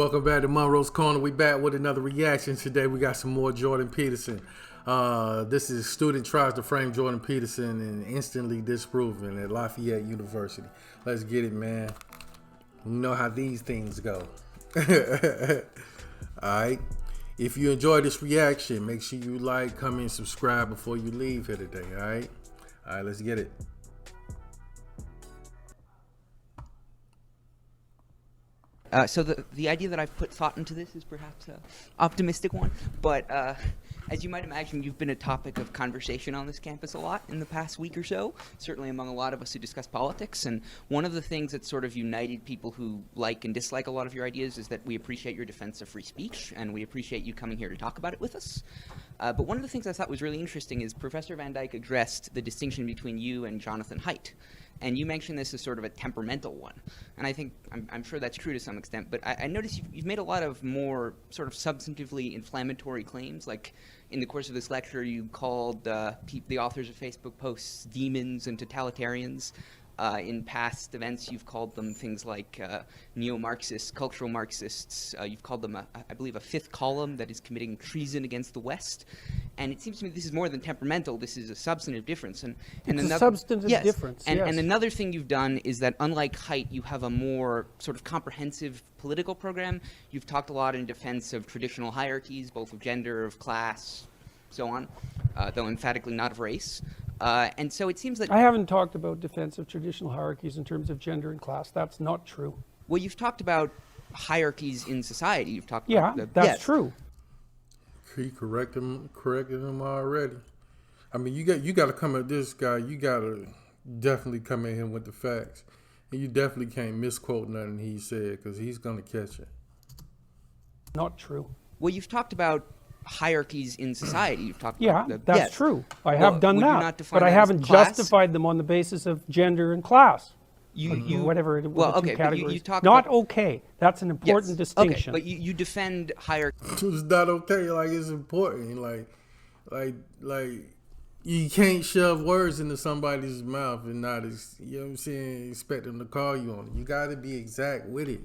Welcome back to Munroe's Corner. We back with another reaction today. We got some more Jordan Peterson. This is student tries to frame Jordan Peterson and instantly disproven at Lafayette University. Let's get it, man. You know how these things go. Alright. If you enjoyed this reaction, make sure you like, comment, subscribe before you leave here today. Alright? Alright, let's get it. So the idea that I've put thought into this is perhaps an optimistic one, but as you might imagine, you've been a topic of conversation on this campus a lot in the past week or so, certainly among a lot of us who discuss politics. And one of the things that sort of united people who like and dislike a lot of your ideas is that we appreciate your defense of free speech, and we appreciate you coming here to talk about it with us. But one of the things I thought was really interesting is Professor Van Dyke addressed the distinction between you and Jonathan Haidt. And you mentioned this as sort of a temperamental one. And I think, I'm sure that's true to some extent, but I noticed you've made a lot of more sort of substantively inflammatory claims. Like in the course of this lecture, you called the authors of Facebook posts demons and totalitarians. In past events, you've called them things like neo-Marxists, cultural Marxists. You've called them, I believe, a fifth column that is committing treason against the West. And it seems to me this is more than temperamental. This is a substantive difference. And it's a substantive difference, and, yes. And another thing you've done is that, unlike Haidt, you have a more sort of comprehensive political program. You've talked a lot in defense of traditional hierarchies, both of gender, of class, so on, though emphatically not of race. And so it seems that I haven't talked about defense of traditional hierarchies in terms of gender and class. That's not true. Well, you've talked about hierarchies in society. You've talked about that's true. He corrected him already. I mean, you got to come at this guy. You got to definitely come at him with the facts, and you definitely can't misquote nothing he said because he's gonna catch it. Not true. Well, you've talked about hierarchies in society. You've talked about that's true. I have done that, but I haven't class? justified them on the basis of gender and class. Whatever. Well, okay, but you talk not about, okay. That's an important distinction. Okay, but you defend hierarchy. It's not okay. Like, it's important. Like you can't shove words into somebody's mouth and not, you know what I'm saying, expect them to call you on it. You got to be exact with it.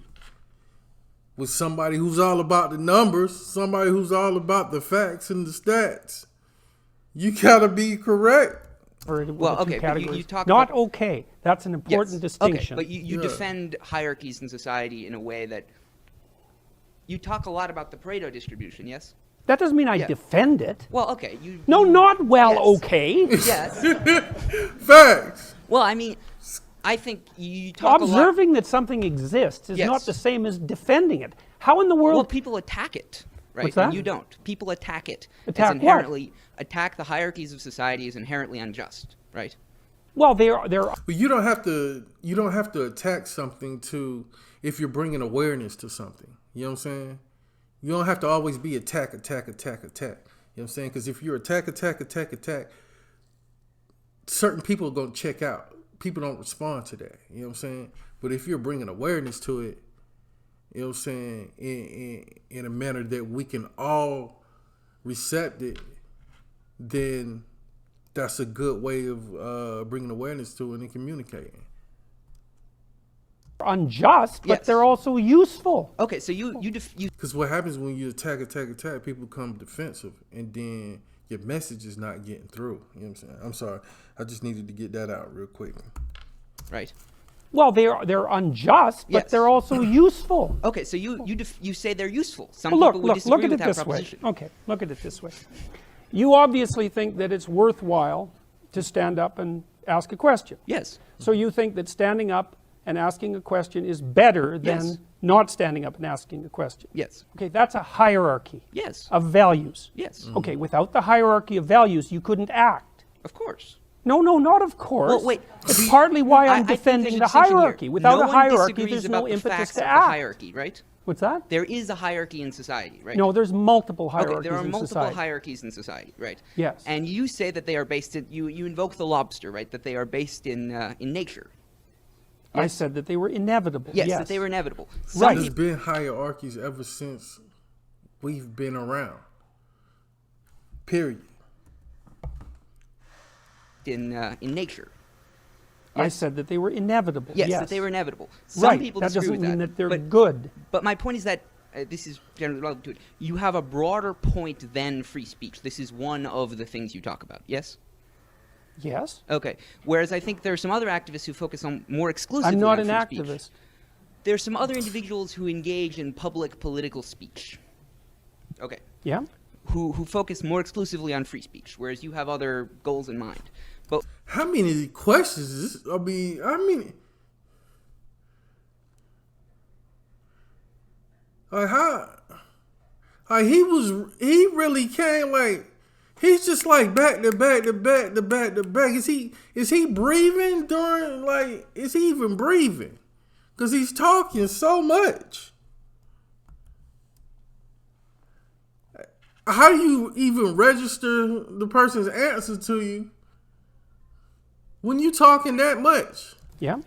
With somebody who's all about the numbers, somebody who's all about the facts and the stats, you got to be correct. Well, okay, but you talk not about, okay. That's an important distinction. Okay, but you defend hierarchies in society in a way that you talk a lot about the Pareto distribution, yes? That doesn't mean I defend it. Well, okay. Okay. Yes. Facts. Well, I mean, I think you talk Observing that something exists is not the same as defending it. How in the world? Well, people attack it, right? What's that? And you don't. People attack it. Attack it's inherently attack the hierarchies of society is inherently unjust, right? Well, they're. But you don't have to attack something if you're bringing awareness to something. You know what I'm saying? You don't have to always be attack. You know what I'm saying? Because if you're attack, certain people are going to check out. People don't respond to that. You know what I'm saying? But if you're bringing awareness to it, you know what I'm saying, in a manner that we can all accept it, then that's a good way of bringing awareness to it and communicating. Unjust, but they're also useful. Okay, so you because what happens when you attack, people become defensive, and then your message is not getting through. You know what I'm saying? I'm sorry, I just needed to get that out real quick. Right. Well, they're unjust, but they're also useful. Okay, so you say they're useful. Some people would disagree look at with it that this way. proposition. Okay, look at it this way. You obviously think that it's worthwhile to stand up and ask a question. Yes. So you think that standing up and asking a question is better than not standing up and asking a question. Yes. Okay, that's a hierarchy. Yes. Of values. Yes. Okay, without the hierarchy of values, you couldn't act. Of course. No, not of course. Well, wait. It's partly why I'm defending the hierarchy. Without a hierarchy, there's no impetus to act. Hierarchy, right? What's that? There is a hierarchy in society, right? No, there's multiple hierarchies in society. Okay, there are multiple hierarchies in society, right? Yes. And you say that they are based in, you invoke the lobster, right? That they are based in nature. Yes? I said that they were inevitable. Yes, that they were inevitable. There's been hierarchies ever since we've been around. Period. In nature. Yes. I said that they were inevitable. Yes, that they were inevitable. Some people that disagree doesn't with mean that they're good. But my point is that this is generally relevant to it, you have a broader point than free speech. This is one of the things you talk about, yes? Yes. Okay. Whereas I think there are some other activists who focus on more exclusively I'm not on an free activist. speech. There's some other individuals who engage in public political speech. Okay. Yeah. Who focus more exclusively on free speech, whereas you have other goals in mind. But How many questions is this? I mean, like how, like he really came like, he's just like back to back to back to back to back. Is he breathing during, like, is he even breathing? Because he's talking so much. How do you even register the person's answer to you when you talking that much? Yeah.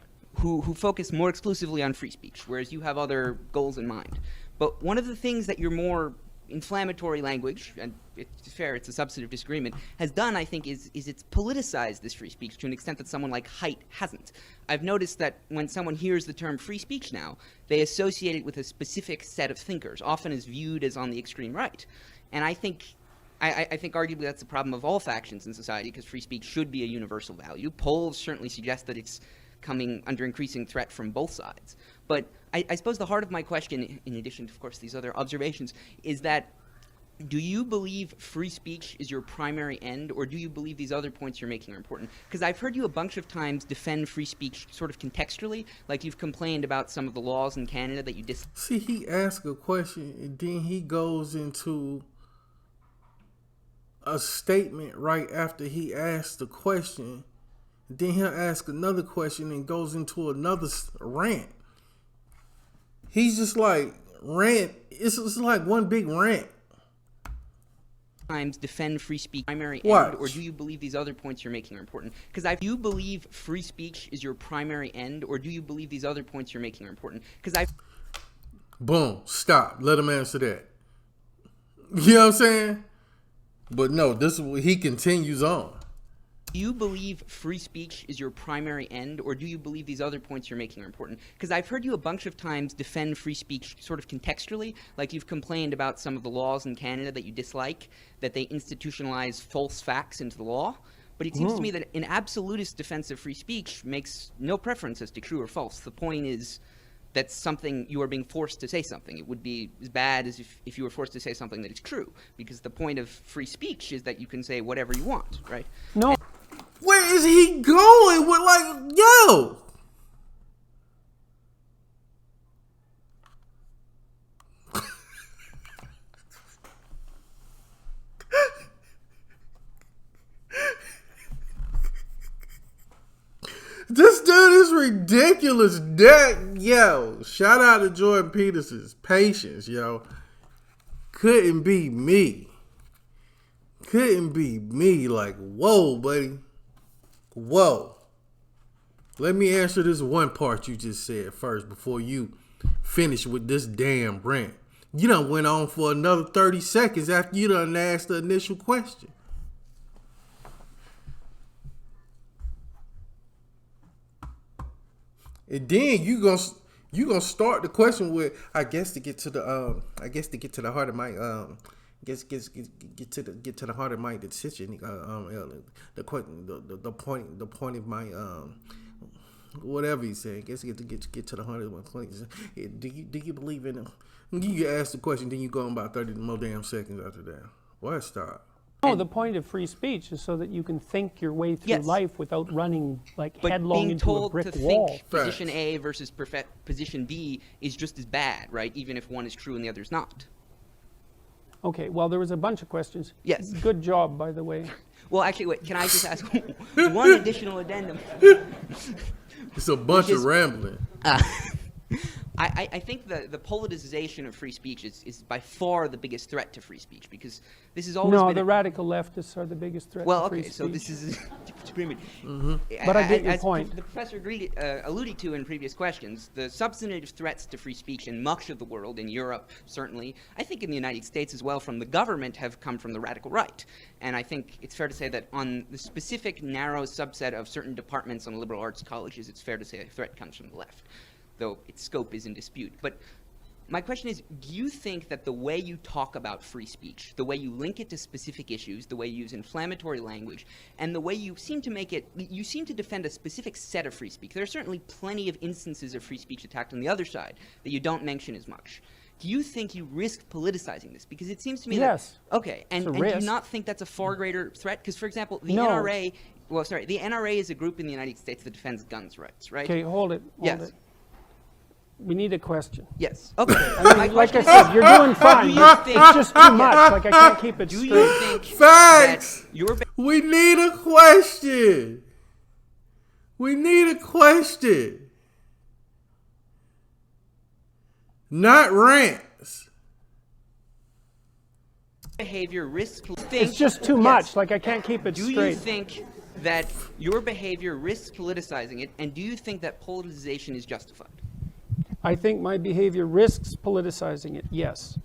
who focus more exclusively on free speech, whereas you have other goals in mind. But one of the things that your more inflammatory language, and it's fair, it's a substantive disagreement, has done, I think, is it's politicized this free speech to an extent that someone like Haidt hasn't. I've noticed that when someone hears the term free speech now, they associate it with a specific set of thinkers, often as viewed as on the extreme right. And I think arguably that's the problem of all factions in society, because free speech should be a universal value. Polls certainly suggest that it's coming under increasing threat from both sides. But I suppose the heart of my question, in addition to, of course, these other observations, is that do you believe free speech is your primary end, or do you believe these other points you're making are important? Because I've heard you a bunch of times defend free speech sort of contextually, like you've complained about some of the laws in Canada that you See, he asks a question, and then he goes into a statement right after he asks the question. Then he'll ask another question and goes into another rant. He's just like rant. It's like one big rant. Times defend free speech primary Watch. end, or do you believe these other points you're making are important? Because do you believe free speech is your primary end, or do you believe these other points you're making are important? Because Boom. Stop. Let him answer that. You know what I'm saying? But no, this is he continues on. Do you believe free speech is your primary end, or do you believe these other points you're making are important? Because I've heard you a bunch of times defend free speech sort of contextually, like you've complained about some of the laws in Canada that you dislike, that they institutionalize false facts into the law. But it seems to me that an absolutist defense of free speech makes no preference as to true or false. The point is that something, you are being forced to say something. It would be as bad as if you were forced to say something that is true, because the point of free speech is that you can say whatever you want, right? No. Where is he going with, like, yo? This dude is ridiculous. Yo, shout out to Jordan Peterson's patience, yo. Couldn't be me. Couldn't be me. Like, whoa, buddy. Whoa. Let me answer this one part you just said first before you finish with this damn rant. You done went on for another 30 seconds after you done asked the initial question. And then you gonna start the question with, I guess to get to the heart of my get to the heart of my decision. The point of my whatever you say. I guess get to the heart of my point. Do you believe in it? You ask the question, then you go on about 30 more damn seconds after that. Why stop? No, the point of free speech is so that you can think your way through life without running like But headlong being into told a brick to wall. think position A versus position B is just as bad, right? Even if one is true and the other is not. Okay, well, there was a bunch of questions. Yes. Good job, by the way. Well, actually, wait, can I just ask one additional addendum? It's a bunch of rambling. I think the politicization of free speech is by far the biggest threat to free speech, because this has always No, been the radical leftists are the biggest threat well, to free okay, speech. so this is disagreement. But I get your As point. The professor alluded to in previous questions, the substantive threats to free speech in much of the world, in Europe certainly, I think in the United States as well, from the government, have come from the radical right. And I think it's fair to say that on the specific narrow subset of certain departments on liberal arts colleges, it's fair to say a threat comes from the left, though its scope is in dispute. But My question is, do you think that the way you talk about free speech, the way you link it to specific issues, the way you use inflammatory language, and the way you seem to defend a specific set of free speech, there are certainly plenty of instances of free speech attacked on the other side that you don't mention as much. Do you think you risk politicizing this? Because it seems to me yes. that, okay, and do you not think that's a far greater threat? Because, for example, the NRA, the NRA is a group in the United States that defends guns rights, right? Okay, hold it. Yes. We need a question. Yes. Okay. Like I said, you're doing fine. It's just too much. Like I can't keep it straight. Do you think Facts. that we need a question. We need a question. Not rants. behavior risks... It's just too much. Like I can't keep it straight. Do you think that your behavior risks politicizing it, and do you think that politicization is justified? I think my behavior risks politicizing it, yes.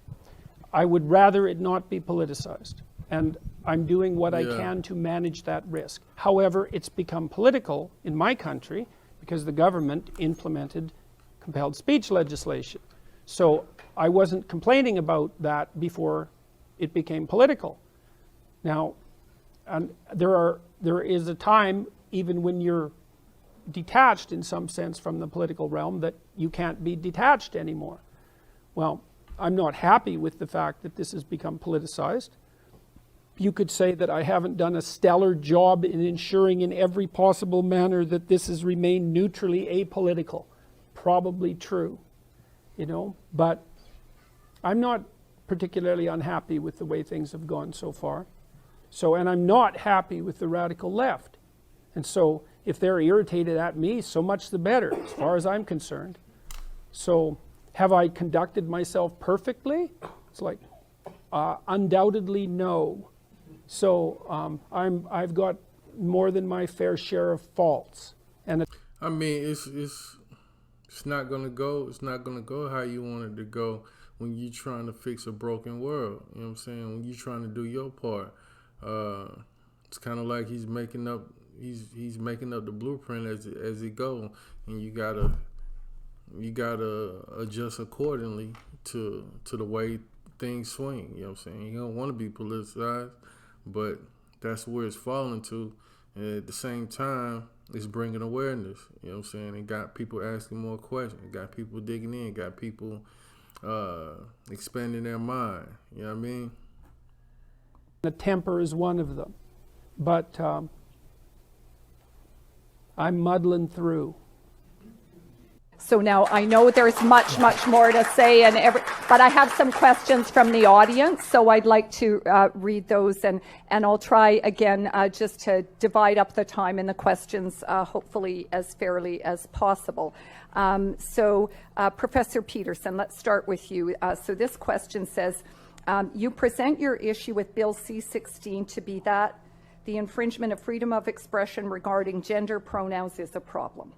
I would rather it not be politicized. And I'm doing what I can to manage that risk. However, it's become political in my country because the government implemented compelled speech legislation. So I wasn't complaining about that before it became political. Now, there is a time, even when you're detached in some sense from the political realm, that you can't be detached anymore. Well, I'm not happy with the fact that this has become politicized. You could say that I haven't done a stellar job in ensuring in every possible manner that this has remained neutrally apolitical. Probably true, you know, but I'm not particularly unhappy with the way things have gone so far. So, and I'm not happy with the radical left. And so if they're irritated at me, so much the better, as far as I'm concerned. So have I conducted myself perfectly? It's like, undoubtedly no. So I've got more than my fair share of faults. And I mean, it's not gonna go. It's not gonna go how you want it to go when you're trying to fix a broken world. You know what I'm saying? When you're trying to do your part, it's kind of like he's making up the blueprint as it go, and you gotta adjust accordingly to the way things swing. You know what I'm saying? You don't want to be politicized, but that's where it's falling to. And at the same time, it's bringing awareness. You know what I'm saying? It got people asking more questions. It got people digging in. Got people expanding their mind. You know what I mean? the temper is one of them. But I'm muddling through. So now I know there's much more to say, but I have some questions from the audience, so I'd like to read those, and I'll try again just to divide up the time in the questions, hopefully as fairly as possible. So Professor Peterson, let's start with you. So this question says, you present your issue with Bill C-16 to be that the infringement of freedom of expression regarding gender pronouns is a problem.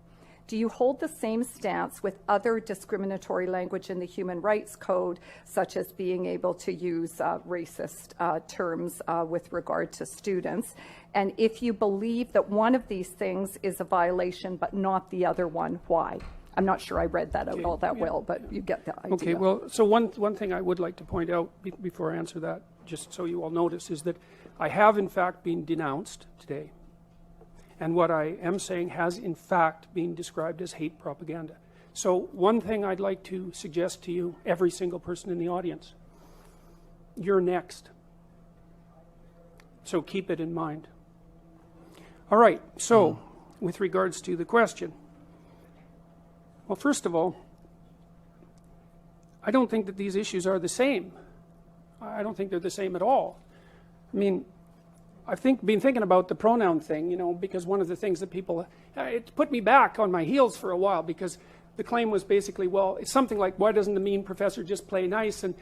Do you hold the same stance with other discriminatory language in the Human Rights Code, such as being able to use racist terms with regard to students? And if you believe that one of these things is a violation but not the other one, why? I'm not sure I read that out all that well, but you get the idea. Okay, well, so one thing I would like to point out before I answer that, just so you all notice, is that I have in fact been denounced today. And what I am saying has, in fact, been described as hate propaganda. So one thing I'd like to suggest to you, every single person in the audience, you're next. So keep it in mind. All right, so with regards to the question, well, first of all, I don't think that these issues are the same. I don't think they're the same at all. I mean, I've been thinking about the pronoun thing, you know, because one of the things that people, it put me back on my heels for a while, because the claim was basically, well, it's something like, why doesn't the mean professor just play nice and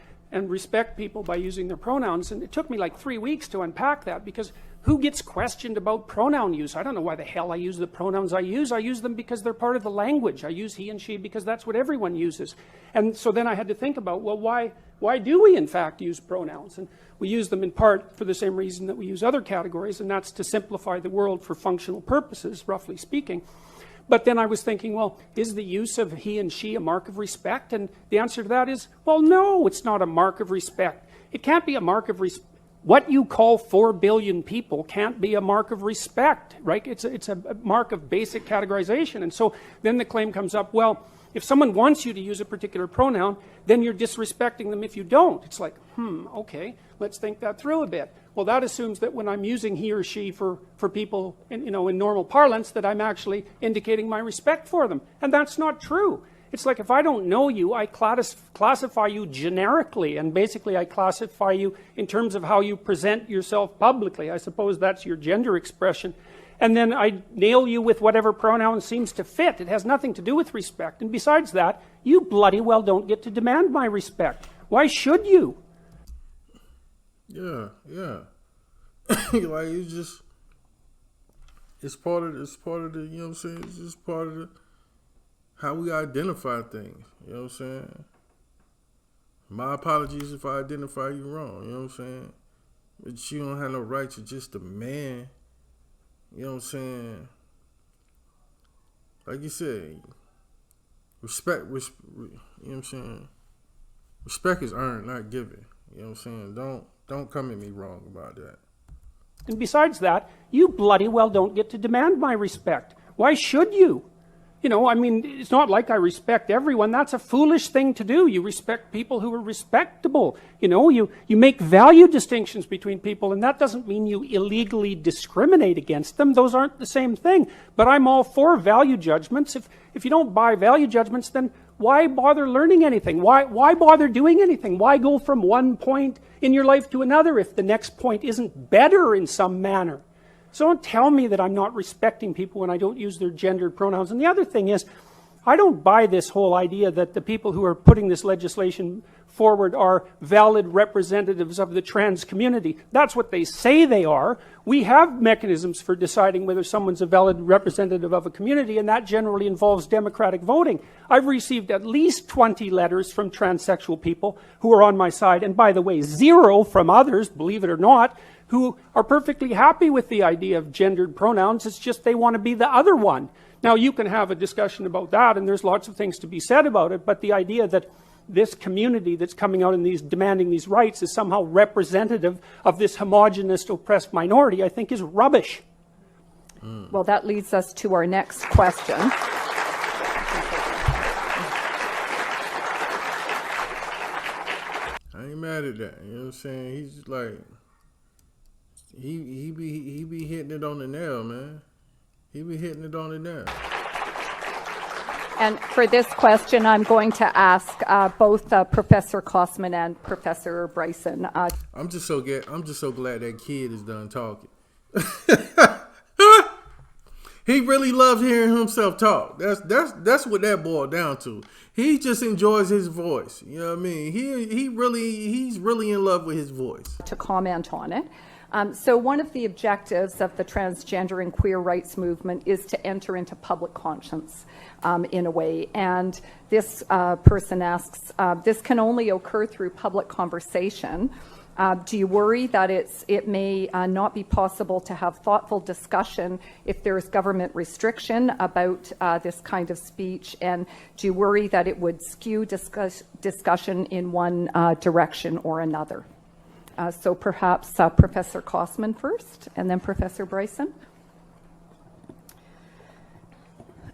respect people by using their pronouns? And it took me like 3 weeks to unpack that, because who gets questioned about pronoun use? I don't know why the hell I use the pronouns I use. I use them because they're part of the language. I use he and she because that's what everyone uses. And so then I had to think about, well, why do we in fact use pronouns? And we use them in part for the same reason that we use other categories, and that's to simplify the world for functional purposes, roughly speaking. But then I was thinking, well, is the use of he and she a mark of respect? And the answer to that is, well, no, it's not a mark of respect. It can't be a mark of respect. What you call 4 billion people can't be a mark of respect, right? It's a mark of basic categorization. And so then the claim comes up, well, if someone wants you to use a particular pronoun, then you're disrespecting them if you don't. It's like, okay, let's think that through a bit. Well, that assumes that when I'm using he or she for people in normal parlance, that I'm actually indicating my respect for them. And that's not true. It's like if I don't know you, I classify you generically, and basically I classify you in terms of how you present yourself publicly. I suppose that's your gender expression. And then I nail you with whatever pronoun seems to fit. It has nothing to do with respect. And besides that, you bloody well don't get to demand my respect. Why should you? Yeah. Like it's part of the, you know what I'm saying? It's just part of how we identify things, you know what I'm saying? My apologies if I identify you wrong, you know what I'm saying? But you don't have no right to just demand, you know what I'm saying? Like you said, respect, you know what I'm saying? Respect is earned, not given, you know what I'm saying? Don't come at me wrong about that. And besides that, you bloody well don't get to demand my respect. Why should you? It's not like I respect everyone. That's a foolish thing to do. You respect people who are respectable. You make value distinctions between people, and that doesn't mean you illegally discriminate against them. Those aren't the same thing. But I'm all for value judgments. If you don't buy value judgments, then why bother learning anything? Why bother doing anything? Why go from one point in your life to another if the next point isn't better in some manner? So don't tell me that I'm not respecting people when I don't use their gendered pronouns. And the other thing is, I don't buy this whole idea that the people who are putting this legislation forward are valid representatives of the trans community. That's what they say they are. We have mechanisms for deciding whether someone's a valid representative of a community, and that generally involves democratic voting. I've received at least 20 letters from transsexual people who are on my side, and by the way, 0 from others, believe it or not, who are perfectly happy with the idea of gendered pronouns. It's just they want to be the other one. Now, you can have a discussion about that, and there's lots of things to be said about it, but the idea that this community that's coming out and demanding these rights is somehow representative of this homogenous oppressed minority, I think is rubbish. Well, that leads us to our next question. I ain't mad at that, you know what I'm saying? He's like, he be hitting it on the nail, man. He be hitting it on the nail. And for this question, I'm going to ask both Professor Kosman and Professor Bryson. I'm just so glad that kid is done talking. He really loves hearing himself talk. That's what that boiled down to. He just enjoys his voice. You know what I mean? He's really in love with his voice. To comment on it. So one of the objectives of the transgender and queer rights movement is to enter into public conscience in a way. And this person asks, this can only occur through public conversation. Do you worry that it may not be possible to have thoughtful discussion if there is government restriction about this kind of speech? And do you worry that it would skew discussion in one direction or another? So perhaps Professor Kosman first, and then Professor Bryson.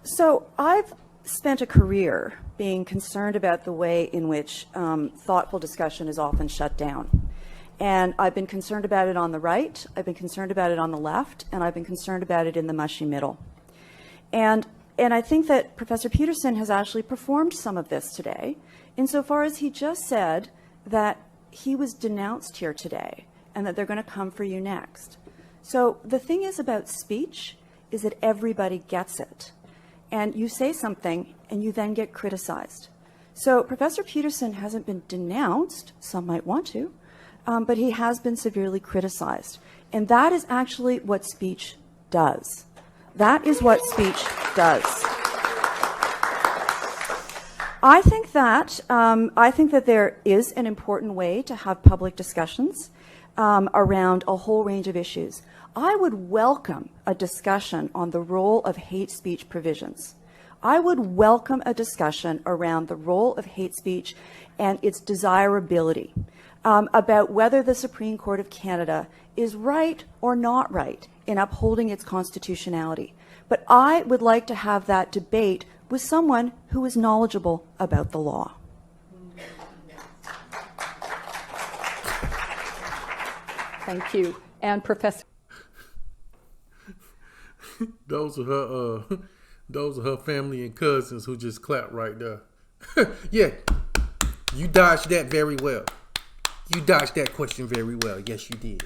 So I've spent a career being concerned about the way in which thoughtful discussion is often shut down. And I've been concerned about it on the right, I've been concerned about it on the left, and I've been concerned about it in the mushy middle. And I think that Professor Peterson has actually performed some of this today, insofar as he just said that he was denounced here today and that they're going to come for you next. So the thing is about speech is that everybody gets it. And you say something and you then get criticized. So Professor Peterson hasn't been denounced, some might want to, but he has been severely criticized. And that is actually what speech does. That is what speech does. I think that there is an important way to have public discussions around a whole range of issues. I would welcome a discussion on the role of hate speech provisions. I would welcome a discussion around the role of hate speech and its desirability, about whether the Supreme Court of Canada is right or not right in upholding its constitutionality. But I would like to have that debate with someone who is knowledgeable about the law. Thank you. And Professor. Those are her family and cousins who just clapped right there. Yeah, you dodged that very well. You dodged that question very well. Yes, you did.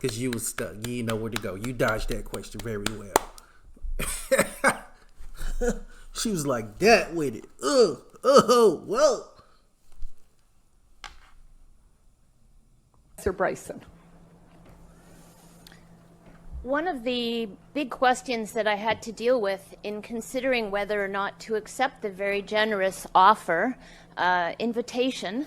Because you was stuck. You didn't know where to go. You dodged that question very well. She was like that with it. Whoa. Sir Bryson. One of the big questions that I had to deal with in considering whether or not to accept the very generous invitation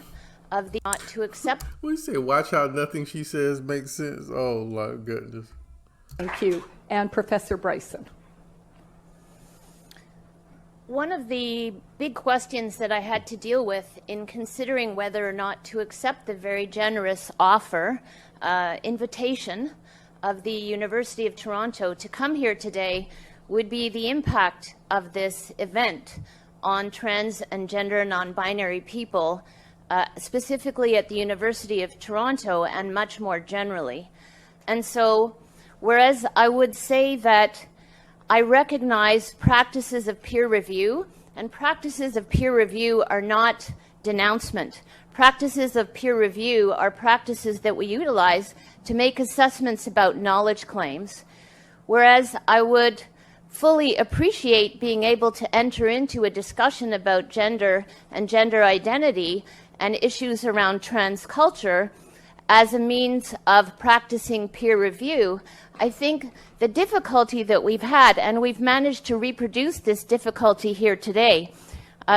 of the not to accept. We say, watch how nothing she says makes sense. Oh my goodness. Thank you. And Professor Bryson. One of the big questions that I had to deal with in considering whether or not to accept the very generous invitation of the University of Toronto to come here today would be the impact of this event on trans and gender non-binary people, specifically at the University of Toronto and much more generally. And so, whereas I would say that I recognize practices of peer review, and practices of peer review are not denouncement. Practices of peer review are practices that we utilize to make assessments about knowledge claims, whereas I would fully appreciate being able to enter into a discussion about gender and gender identity and issues around trans culture as a means of practicing peer review. I think the difficulty that we've had, and we've managed to reproduce this difficulty here today,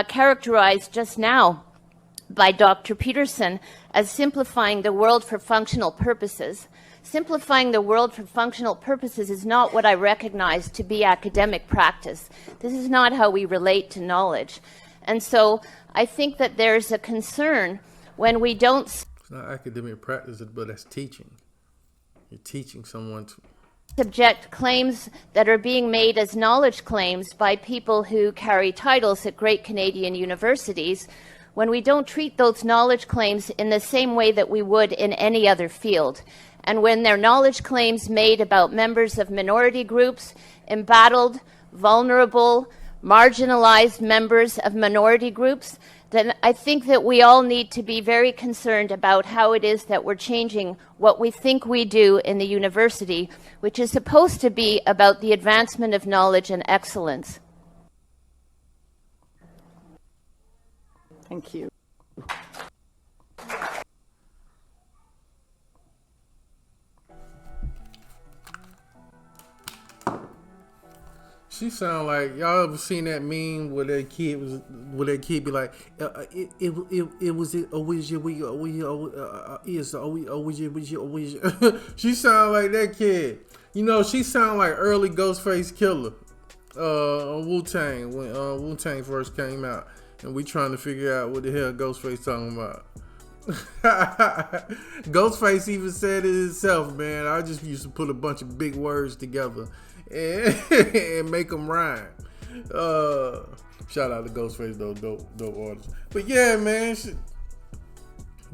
characterized just now by Dr. Peterson as simplifying the world for functional purposes. Simplifying the world for functional purposes is not what I recognize to be academic practice. This is not how we relate to knowledge. And so I think that there's a concern when we don't... It's not academic practice, but that's teaching. You're teaching someone to... subject claims that are being made as knowledge claims by people who carry titles at great Canadian universities, when we don't treat those knowledge claims in the same way that we would in any other field. And when they're knowledge claims made about members of minority groups, embattled, vulnerable, marginalized members of minority groups, then I think that we all need to be very concerned about how it is that we're changing what we think we do in the university, which is supposed to be about the advancement of knowledge and excellence. Thank you. She sound like, y'all ever seen that meme where that kid be like, she sound like that kid. You know, she sound like early Ghostface Killer on Wu-Tang when Wu-Tang first came out, and we trying to figure out what the hell Ghostface talking about. Ghostface even said it himself, man. I just used to put a bunch of big words together and make them rhyme. Shout out to Ghostface, though, dope artist. But yeah, man,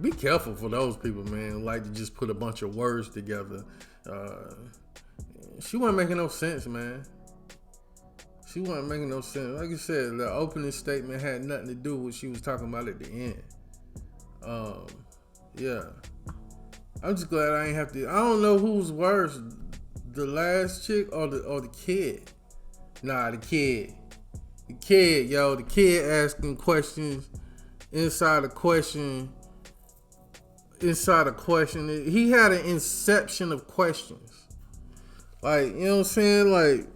be careful for those people, man, who like to just put a bunch of words together. She wasn't making no sense, man. She wasn't making no sense. Like I said, the opening statement had nothing to do with what she was talking about at the end. Yeah. I'm just glad I ain't have to. I don't know who's worse, the last chick or the kid. Nah, the kid. The kid, yo. The kid asking questions inside a question. He had an inception of questions. Like, you know what I'm saying? Like,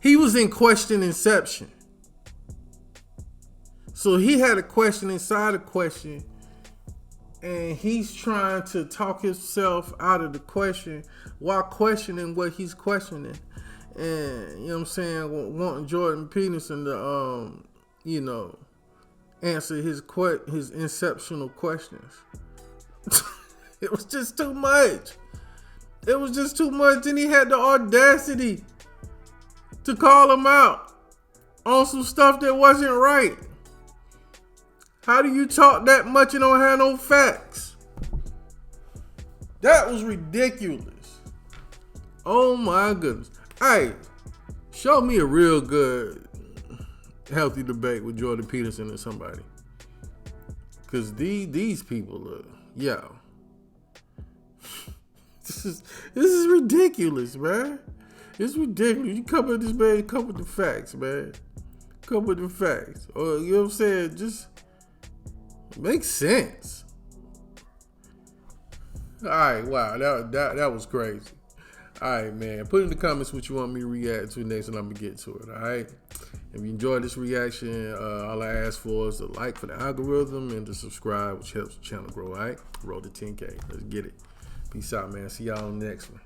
he was in question inception. So he had a question inside a question, and he's trying to talk himself out of the question while questioning what he's questioning. And, you know what I'm saying, wanting Jordan Peterson to, you know, answer his inceptional questions. It was just too much. It was just too much. And he had the audacity to call him out on some stuff that wasn't right. How do you talk that much and don't have no facts? That was ridiculous. Oh my goodness. Hey, show me a real good, healthy debate with Jordan Peterson or somebody. Because these people are, yo. This is ridiculous, man. It's ridiculous. You come with this, man, come with the facts, man. Come with the facts. Or, you know what I'm saying? Just makes sense. All right, wow, that was crazy. All right, man. Put in the comments what you want me to react to next, and I'm gonna get to it. All right. If you enjoyed this reaction, all I ask for is a like for the algorithm and to subscribe, which helps the channel grow. All right. Roll to 10K. Let's get it. Peace out, man. See y'all on the next one.